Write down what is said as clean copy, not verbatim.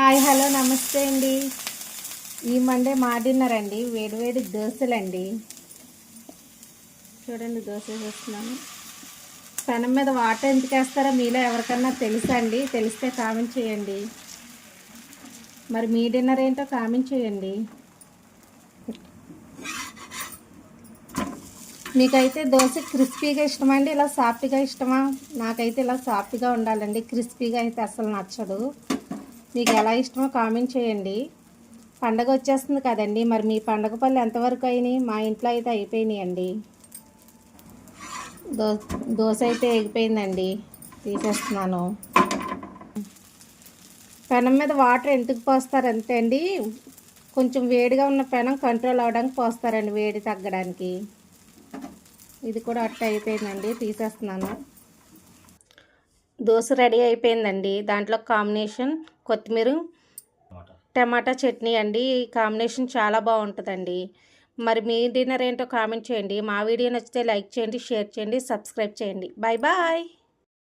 Hi hello నమస్తే అండి. ఈ మండే మా డిన్నర్ అండి. వేడివేడి దోశలండి. చూడండి దోశ వేస్తున్నాను. పెనం మీద వాటర్ ఎందుకు వేస్తారో మీలో ఎవరికన్నా తెలుసా అండి? తెలిస్తే కామెంట్ చేయండి. మరి మీ డిన్నర్ ఏంటో కామెంట్ చేయండి. మీకైతే దోశ క్రిస్పీగా ఇష్టమా అండి, ఇలా సాఫ్ట్గా ఇష్టమా? నాకైతే ఇలా సాఫ్ట్గా ఉండాలండి, క్రిస్పీగా అయితే అసలు నచ్చదు. మీకు ఎలా ఇష్టమో కామెంట్ చేయండి. పండగ వచ్చేస్తుంది కదండి, మరి మీ పండగ పనులు ఎంతవరకు అయినాయి? మా ఇంట్లో అయితే అయిపోయినాయి అండి. దోశ అయితే ఎగిపోయిందండి, తీసేస్తున్నాను. పెనం మీద వాటర్ ఎందుకు పోస్తారు అంతే అండి, కొంచెం వేడిగా ఉన్న పెనం కంట్రోల్ అవ్వడానికి పోస్తారండి, వేడి తగ్గడానికి. ఇది కూడా అట్ట అయిపోయిందండి, తీసేస్తున్నాను. దోశ రెడీ అయిపోయిందండి. దాంట్లో కాంబినేషన్ కొత్తిమీర టమాటా చట్నీ అండి. ఈ కాంబినేషన్ చాలా బాగుంటుందండి. మరి మీ డిన్నర్ ఏంటో కామెంట్ చేయండి. మా వీడియో నచ్చితే లైక్ చేయండి, షేర్ చేయండి, సబ్స్క్రైబ్ చేయండి. Bye bye.